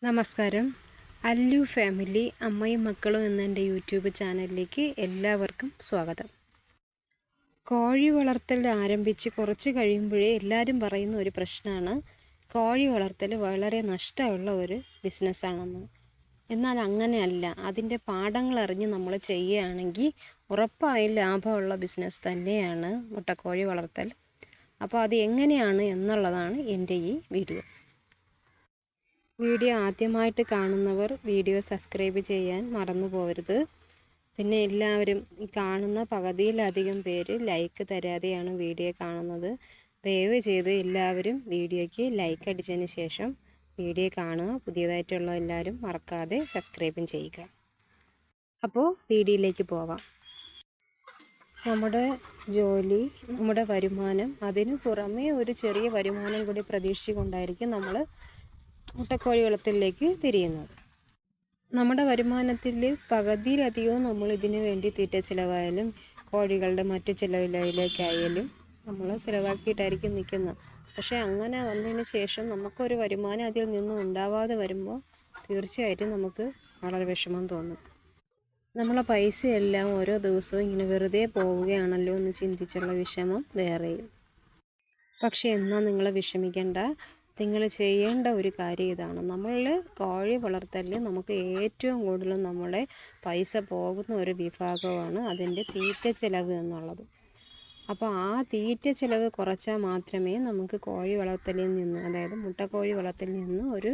നമസ്കാരം. അല്ലു ഫാമിലി അമ്മയും മക്കളും എന്ന എൻ്റെ യൂട്യൂബ് ചാനലിലേക്ക് എല്ലാവർക്കും സ്വാഗതം. കോഴി വളർത്തൽ ആരംഭിച്ച് കുറച്ച് കഴിയുമ്പോഴേ എല്ലാവരും പറയുന്ന ഒരു പ്രശ്നമാണ് കോഴി വളർത്തൽ വളരെ നഷ്ടമുള്ള ഒരു ബിസിനസ്സാണെന്ന്. എന്നാൽ അങ്ങനെയല്ല. അതിൻ്റെ പാഠങ്ങൾ അറിഞ്ഞ് നമ്മൾ ചെയ്യുകയാണെങ്കിൽ ഉറപ്പായും ലാഭമുള്ള ബിസിനസ് തന്നെയാണ് മുട്ടക്കോഴി വളർത്തൽ. അപ്പോൾ അത് എങ്ങനെയാണ് എന്നുള്ളതാണ് എൻ്റെ ഈ വീഡിയോ. വീഡിയോ ആദ്യമായിട്ട് കാണുന്നവർ വീഡിയോ സബ്സ്ക്രൈബ് ചെയ്യാൻ മറന്നു പോകരുത്. പിന്നെ എല്ലാവരും ഈ കാണുന്ന പകുതിയിലധികം പേര് ലൈക്ക് തരാതെയാണ് വീഡിയോ കാണുന്നത്. ദയവ് ചെയ്ത് എല്ലാവരും വീഡിയോയ്ക്ക് ലൈക്ക് അടിച്ചതിന് ശേഷം വീഡിയോ കാണുക. പുതിയതായിട്ടുള്ള എല്ലാവരും മറക്കാതെ സബ്സ്ക്രൈബും ചെയ്യുക. അപ്പോൾ വീഡിയോയിലേക്ക് പോവാം. നമ്മുടെ ജോലി, നമ്മുടെ വരുമാനം, അതിനു പുറമേ ഒരു ചെറിയ വരുമാനം കൂടി പ്രതീക്ഷിച്ചുകൊണ്ടായിരിക്കും നമ്മൾ മുട്ടക്കോഴി വളർത്തലിലേക്ക് തിരിയുന്നത്. നമ്മുടെ വരുമാനത്തിൽ പകുതിയിലധികവും നമ്മൾ ഇതിനു വേണ്ടി തീറ്റ ചിലവായാലും കോഴികളുടെ മറ്റു ചിലവിലേക്കായാലും നമ്മൾ ചിലവാക്കിയിട്ടായിരിക്കും നിൽക്കുന്നത്. പക്ഷേ അങ്ങനെ വന്നതിന് ശേഷം നമുക്കൊരു വരുമാനം അതിൽ നിന്നും ഉണ്ടാവാതെ വരുമ്പോൾ തീർച്ചയായിട്ടും നമുക്ക് വളരെ വിഷമം തോന്നും. നമ്മളെ പൈസയെല്ലാം ഓരോ ദിവസവും ഇങ്ങനെ വെറുതെ പോവുകയാണല്ലോ എന്ന് ചിന്തിച്ചുള്ള വിഷമം വേറെയും. പക്ഷേ എന്നാൽ നിങ്ങൾ വിഷമിക്കേണ്ട. നിങ്ങൾ ചെയ്യേണ്ട ഒരു കാര്യം ഇതാണ്. നമ്മൾ കോഴി വളർത്തലിൽ നമുക്ക് ഏറ്റവും കൂടുതൽ നമ്മുടെ പൈസ പോകുന്ന ഒരു വിഭാഗമാണ് അതിൻ്റെ തീറ്റ ചിലവ് എന്നുള്ളത്. അപ്പോൾ ആ തീറ്റ ചിലവ് കുറച്ചാൽ മാത്രമേ നമുക്ക് കോഴി വളർത്തലിൽ നിന്ന്, അതായത് മുട്ടക്കോഴി വളർത്തലിൽ നിന്ന് ഒരു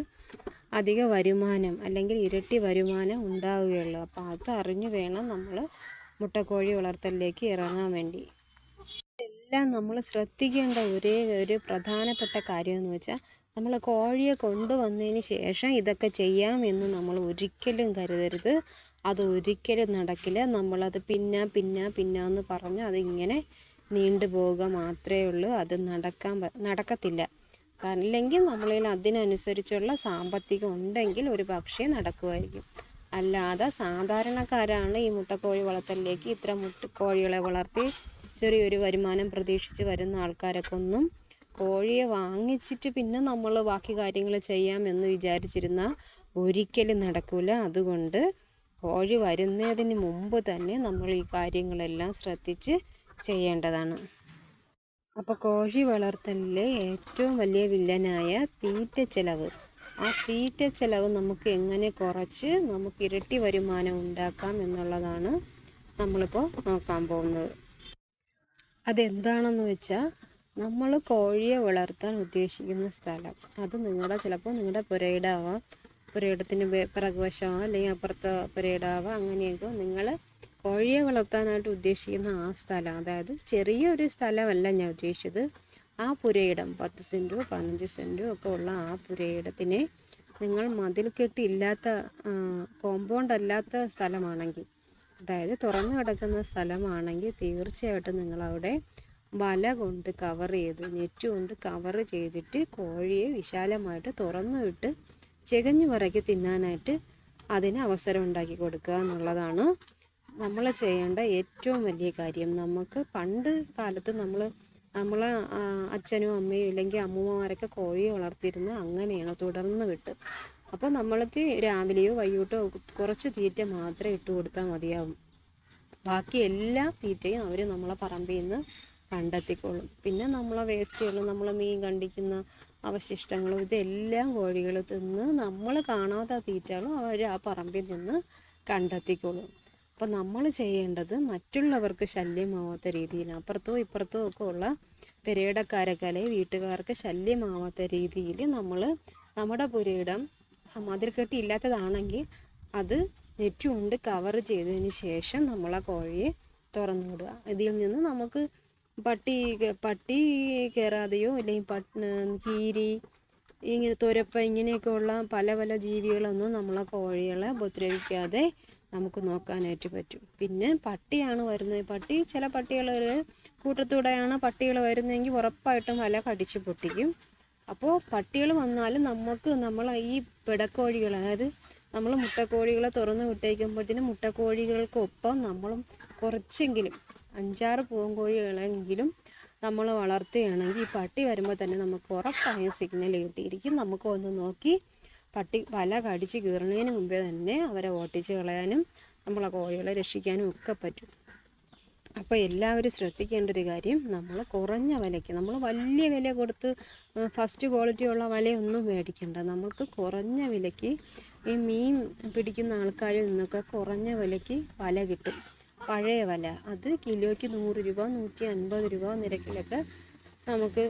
അധിക വരുമാനം അല്ലെങ്കിൽ ഇരട്ടി വരുമാനം ഉണ്ടാവുകയുള്ളൂ. അപ്പോൾ അതറിഞ്ഞു വേണം നമ്മൾ മുട്ടക്കോഴി വളർത്തലിലേക്ക് ഇറങ്ങാൻ വേണ്ടി. എല്ലാം നമ്മൾ ശ്രദ്ധിക്കേണ്ട ഒരേ ഒരു പ്രധാനപ്പെട്ട കാര്യമെന്ന് വെച്ചാൽ, നമ്മൾ കോഴിയെ കൊണ്ടുവന്നതിന് ശേഷം ഇതൊക്കെ ചെയ്യാമെന്ന് നമ്മൾ ഒരിക്കലും കരുതരുത്. അത് ഒരിക്കലും നടക്കില്ല. നമ്മളത് പിന്നാന്ന് പറഞ്ഞ് അതിങ്ങനെ നീണ്ടുപോവുക മാത്രമേ ഉള്ളൂ. അത് നടക്കത്തില്ല. അല്ലെങ്കിൽ നമ്മളിൽ അതിനനുസരിച്ചുള്ള സാമ്പത്തികം ഉണ്ടെങ്കിൽ ഒരു പക്ഷേ നടക്കുമായിരിക്കും. അല്ലാതെ സാധാരണക്കാരാണ് ഈ മുട്ടക്കോഴി വളർത്തലിലേക്ക് ഇത്ര കോഴികളെ വളർത്തി ചെറിയൊരു വരുമാനം പ്രതീക്ഷിച്ച് വരുന്ന ആൾക്കാരൊക്കെ ഒന്നും കോഴിയെ വാങ്ങിച്ചിട്ട് പിന്നെ നമ്മൾ ബാക്കി കാര്യങ്ങൾ ചെയ്യാമെന്ന് വിചാരിച്ചിരുന്ന ഒരിക്കലും നടക്കില്ല. അതുകൊണ്ട് കോഴി വരുന്നതിന് മുമ്പ് തന്നെ നമ്മൾ ഈ കാര്യങ്ങളെല്ലാം ശ്രദ്ധിച്ച് ചെയ്യേണ്ടതാണ്. അപ്പോൾ കോഴി വളർത്തലിലെ ഏറ്റവും വലിയ വില്ലനായ തീറ്റ ചിലവ്, ആ തീറ്റ ചിലവ് നമുക്ക് എങ്ങനെ കുറച്ച് നമുക്ക് ഇരട്ടി വരുമാനം ഉണ്ടാക്കാം എന്നുള്ളതാണ് നമ്മളിപ്പോൾ നോക്കാൻ പോകുന്നത്. അതെന്താണെന്ന് വെച്ചാൽ, നമ്മൾ കോഴിയെ വളർത്താൻ ഉദ്ദേശിക്കുന്ന സ്ഥലം, അത് ചിലപ്പോൾ നിങ്ങളുടെ പുരയിടാവാം, പുരയിടത്തിന് പിറകുവശമാവാം, അല്ലെങ്കിൽ അപ്പുറത്തെ പുരയിടാവാം. അങ്ങനെയൊക്കെ നിങ്ങൾ കോഴിയെ വളർത്താനായിട്ട് ഉദ്ദേശിക്കുന്ന ആ സ്ഥലം, അതായത് ചെറിയൊരു സ്ഥലമല്ല ഞാൻ ഉദ്ദേശിച്ചത്, ആ പുരയിടം 10 സെൻറ്റോ 15 സെൻറ്റോ ഒക്കെ ഉള്ള ആ പുരയിടത്തിനെ നിങ്ങൾ മതിൽ കെട്ടില്ലാത്ത കോമ്പൗണ്ട് അല്ലാത്ത സ്ഥലമാണെങ്കിൽ, അതായത് തുറന്നു കിടക്കുന്ന സ്ഥലമാണെങ്കിൽ തീർച്ചയായിട്ടും നിങ്ങളവിടെ വല കൊണ്ട് കവർ ചെയ്ത്, നെറ്റ് കൊണ്ട് കവർ ചെയ്തിട്ട് കോഴിയെ വിശാലമായിട്ട് തുറന്നു വിട്ട് ചികഞ്ഞു പറക്കി തിന്നാനായിട്ട് അതിന് അവസരം ഉണ്ടാക്കി കൊടുക്കുക എന്നുള്ളതാണ് നമ്മൾ ചെയ്യേണ്ട ഏറ്റവും വലിയ കാര്യം. നമുക്ക് പണ്ട് കാലത്ത് നമ്മളെ അച്ഛനും അമ്മയും ഇല്ലെങ്കിൽ അമ്മൂമ്മമാരൊക്കെ കോഴിയെ വളർത്തിയിരുന്നത് അങ്ങനെയാണ്, തുടർന്ന് വിട്ട്. അപ്പോൾ നമ്മൾക്ക് രാവിലെയോ വൈകിട്ടോ കുറച്ച് തീറ്റ മാത്രമേ ഇട്ട് കൊടുത്താൽ മതിയാവും. ബാക്കി എല്ലാ തീറ്റയും അവർ നമ്മളെ പറമ്പിൽ നിന്ന് കണ്ടെത്തിക്കോളും. പിന്നെ നമ്മളെ വേസ്റ്റുകളും നമ്മൾ മീൻ കണ്ടിക്കുന്ന അവശിഷ്ടങ്ങളും ഇതെല്ലാം കോഴികൾ തിന്ന് നമ്മൾ കാണാത്ത തീറ്റകളും അവർ ആ പറമ്പിൽ നിന്ന് കണ്ടെത്തിക്കോളും. അപ്പോൾ നമ്മൾ ചെയ്യേണ്ടത് മറ്റുള്ളവർക്ക് ശല്യമാവാത്ത രീതിയിൽ, അപ്പുറത്തോ ഇപ്പുറത്തോ ഒക്കെ ഉള്ള പെരയിടക്കാരൊക്കെ അല്ലെങ്കിൽ വീട്ടുകാർക്ക് ശല്യമാവാത്ത രീതിയിൽ നമ്മൾ നമ്മുടെ പുരയിടം മതിൽ കെട്ടി ഇല്ലാത്തതാണെങ്കിൽ അത് നെറ്റ് കൊണ്ട് കവർ ചെയ്തതിന് ശേഷം നമ്മൾ ആ കോഴിയെ തുറന്നു വിടുക. ഇതിൽ നിന്ന് നമുക്ക് പട്ടി കയറാതെയോ അല്ലെങ്കിൽ കീരി, ഇങ്ങനെ തുരപ്പ, ഇങ്ങനെയൊക്കെ ഉള്ള പല പല ജീവികളൊന്നും നമ്മളെ കോഴികളെ ഉപദ്രവിക്കാതെ നമുക്ക് നോക്കാനായിട്ട് പറ്റും. പിന്നെ പട്ടിയാണ് വരുന്നത്, ചില പട്ടികൾ കൂട്ടത്തൂടെയാണ് പട്ടികൾ വരുന്നതെങ്കിൽ ഉറപ്പായിട്ടും വല കടിച്ച് പൊട്ടിക്കും. അപ്പോൾ പട്ടികൾ വന്നാലും നമ്മൾ ഈ പിടക്കോഴികൾ, അതായത് നമ്മൾ മുട്ടക്കോഴികളെ തുറന്ന് വിട്ടേക്കുമ്പോഴത്തേനും മുട്ടക്കോഴികൾക്കൊപ്പം നമ്മളും കുറച്ചെങ്കിലും 5-6 പൂവൻകോഴികളെങ്കിലും നമ്മൾ വളർത്തുകയാണെങ്കിൽ ഈ പട്ടി വരുമ്പോൾ തന്നെ നമുക്ക് ഉറപ്പായും സിഗ്നൽ കിട്ടിയിരിക്കും. നമുക്ക് ഒന്ന് നോക്കി പട്ടി വല കടിച്ച് കീറുന്നതിന് മുമ്പേ തന്നെ അവരെ ഓട്ടിച്ച് കളയാനും നമ്മളെ കോഴികളെ രക്ഷിക്കാനും ഒക്കെ പറ്റും. അപ്പോൾ എല്ലാവരും ശ്രദ്ധിക്കേണ്ട ഒരു കാര്യം, നമ്മൾ കുറഞ്ഞ വിലയ്ക്ക്, നമ്മൾ വലിയ വില കൊടുത്ത് ഫസ്റ്റ് ക്വാളിറ്റി ഉള്ള വലയൊന്നും മേടിക്കണ്ട. നമുക്ക് കുറഞ്ഞ വിലയ്ക്ക് ഈ മീൻ പിടിക്കുന്ന ആൾക്കാരിൽ നിന്നൊക്കെ കുറഞ്ഞ വിലയ്ക്ക് വല കിട്ടും. പഴയ വല, അത് കിലോയ്ക്ക് 100 രൂപ 150 രൂപ നിരക്കിലൊക്കെ നമുക്ക്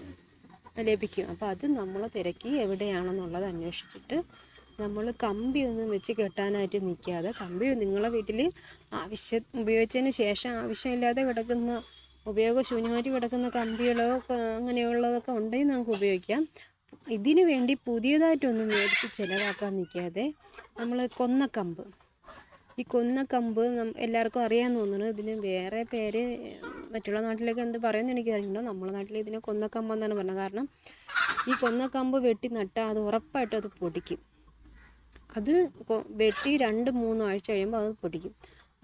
ലഭിക്കും. അപ്പോൾ അത് നമ്മൾ തിരക്കി എവിടെയാണെന്നുള്ളത് അന്വേഷിച്ചിട്ട് നമ്മൾ കമ്പിയൊന്നും വെച്ച് കെട്ടാനായിട്ട് നിൽക്കാതെ, കമ്പി നിങ്ങളെ വീട്ടിൽ ഉപയോഗിച്ചതിന് ശേഷം ആവശ്യമില്ലാതെ കിടക്കുന്ന, ഉപയോഗശൂന്യമായിട്ട് കിടക്കുന്ന കമ്പികളോ അങ്ങനെയുള്ളതൊക്കെ ഉണ്ടെങ്കിൽ നമുക്ക് ഉപയോഗിക്കാം. ഇതിനു വേണ്ടി പുതിയതായിട്ടൊന്നും മേടിച്ച് ചിലവാക്കാൻ നിൽക്കാതെ നമ്മൾ കൊന്നക്കമ്പ്, ഈ കൊന്നക്കമ്പ് എല്ലാവർക്കും അറിയാമെന്ന് തോന്നുന്നു. ഇതിന് വേറെ പേര് മറ്റുള്ള നാട്ടിലൊക്കെ എന്ത് പറയുമെന്ന് എനിക്കറിയില്ല. നമ്മുടെ നാട്ടിൽ ഇതിനെ കൊന്നക്കമ്പെന്നാണ് പറഞ്ഞത്. കാരണം ഈ കൊന്നക്കമ്പ് വെട്ടി നട്ടാൽ അത് ഉറപ്പായിട്ടും അത് പൊടിക്കും. അത് വെട്ടി 2-3 ആഴ്ച കഴിയുമ്പോൾ അത് പൊടിക്കും.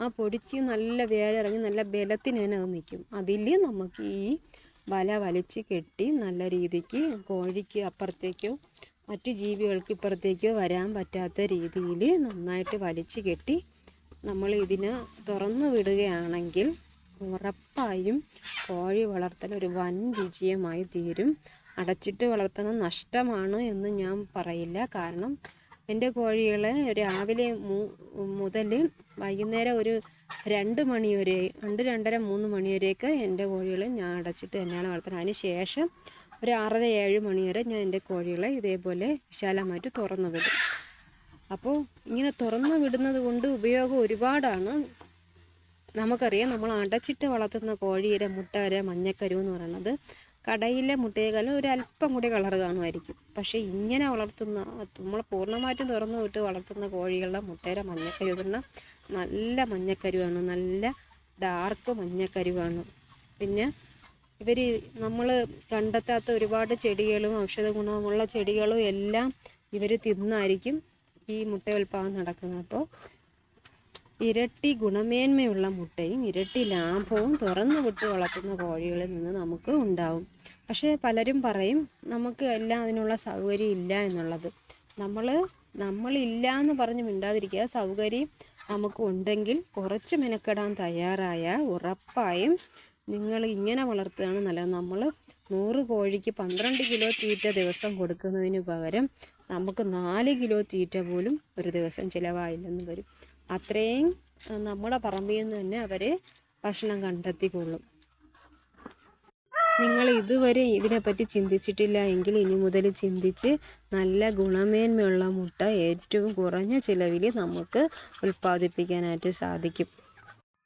ആ പൊടിച്ച് നല്ല വേരിറങ്ങി നല്ല ബലത്തിന് തന്നെ അത് നിൽക്കും. അതിൽ നമുക്ക് ഈ വല വലിച്ച് കെട്ടി നല്ല രീതിക്ക് കോഴിക്ക് അപ്പുറത്തേക്കോ മറ്റു ജീവികൾക്ക് ഇപ്പുറത്തേക്കോ വരാൻ പറ്റാത്ത രീതിയിൽ നന്നായിട്ട് വലിച്ച് കെട്ടി നമ്മൾ ഇതിനെ തുറന്നു വിടുകയാണെങ്കിൽ ഉറപ്പായും കോഴി വളർത്തൽ ഒരു വൻ വിജയമായി തീരും. അടച്ചിട്ട് വളർത്തുന്നത് നഷ്ടമാണ് എന്ന് ഞാൻ പറയില്ല. കാരണം എൻ്റെ കോഴികളെ രാവിലെ മുതൽ വൈകുന്നേരം ഒരു 2 മണി വരെ, 2-2:30-3 മണി വരെയൊക്കെ എൻ്റെ കോഴികളെ ഞാൻ അടച്ചിട്ട് തന്നെയാണ് വളർത്തുന്നത്. അതിന് ശേഷം ഒരു 6-7 മണി വരെ ഞാൻ എൻ്റെ കോഴികളെ ഇതേപോലെ വിശാലമായിട്ട് തുറന്നു വിടും. അപ്പോൾ ഇങ്ങനെ തുറന്നു വിടുന്നത് കൊണ്ട് ഉപയോഗം ഒരുപാടാണ്. നമുക്കറിയാം, നമ്മൾ അടച്ചിട്ട് വളർത്തുന്ന കോഴിയുടെ മുട്ട മഞ്ഞക്കരു എന്ന് പറയുന്നത് കടയിലെ മുട്ടയേക്കാളും ഒരല്പം കൂടി കളർ കാണുമായിരിക്കും. പക്ഷേ ഇങ്ങനെ വളർത്തുന്ന, നമ്മൾ പൂർണ്ണമായിട്ടും തുറന്നു വിട്ട് വളർത്തുന്ന കോഴികളുടെ മുട്ടയുടെ മഞ്ഞക്കരു പറഞ്ഞാൽ നല്ല മഞ്ഞക്കരുവാണ്, നല്ല ഡാർക്ക് മഞ്ഞക്കരുവാണ്. പിന്നെ നമ്മൾ കണ്ടെത്താത്ത ഒരുപാട് ചെടികളും ഔഷധ ഗുണമുള്ള ചെടികളും എല്ലാം ഇവർ തിന്നായിരിക്കും ഈ മുട്ട ഉൽപ്പാദനം നടക്കുന്നത്. അപ്പോൾ ഇരട്ടി ഗുണമേന്മയുള്ള മുട്ടയും ഇരട്ടി ലാഭവും തുറന്നു വിട്ട് വളർത്തുന്ന കോഴികളിൽ നിന്ന് നമുക്ക് ഉണ്ടാവും. പക്ഷേ പലരും പറയും നമുക്ക് എല്ലാം അതിനുള്ള സൗകര്യം ഇല്ല എന്നുള്ളത്. നമ്മളില്ല എന്ന് പറഞ്ഞ് മിണ്ടാതിരിക്കുക. സൗകര്യം നമുക്ക് ഉണ്ടെങ്കിൽ കുറച്ച് മെനക്കെടാൻ തയ്യാറായ ഉറപ്പായും നിങ്ങൾ ഇങ്ങനെ വളർത്തുകയാണ് നല്ലത്. നമ്മൾ 100 കോഴിക്ക് 12 കിലോ തീറ്റ ദിവസം കൊടുക്കുന്നതിന് പകരം നമുക്ക് 4 കിലോ തീറ്റ പോലും ഒരു ദിവസം ചിലവായില്ലെന്ന് വരും. അത്രയും നമ്മുടെ പറമ്പിൽ നിന്ന് തന്നെ അവർ ഭക്ഷണം കണ്ടെത്തിക്കൊള്ളും. നിങ്ങൾ ഇതുവരെ ഇതിനെപ്പറ്റി ചിന്തിച്ചിട്ടില്ല എങ്കിൽ ഇനി മുതൽ ചിന്തിച്ച് നല്ല ഗുണമേന്മയുള്ള മുട്ട ഏറ്റവും കുറഞ്ഞ ചിലവിൽ നമുക്ക് ഉൽപ്പാദിപ്പിക്കാനായിട്ട് സാധിക്കും.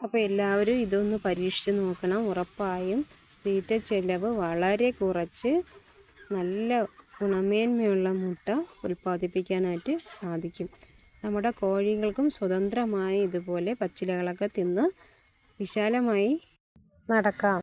അപ്പോൾ എല്ലാവരും ഇതൊന്ന് പരീക്ഷിച്ച് നോക്കണം. ഉറപ്പായും തീറ്റ ചിലവ് വളരെ കുറച്ച് നല്ല ഗുണമേന്മയുള്ള മുട്ട ഉൽപ്പാദിപ്പിക്കാനായിട്ട് സാധിക്കും. നമ്മുടെ കോഴികൾക്കും സ്വതന്ത്രമായി ഇതുപോലെ പച്ചിലകളൊക്കെ തിന്ന് വിശാലമായി നടക്കാം.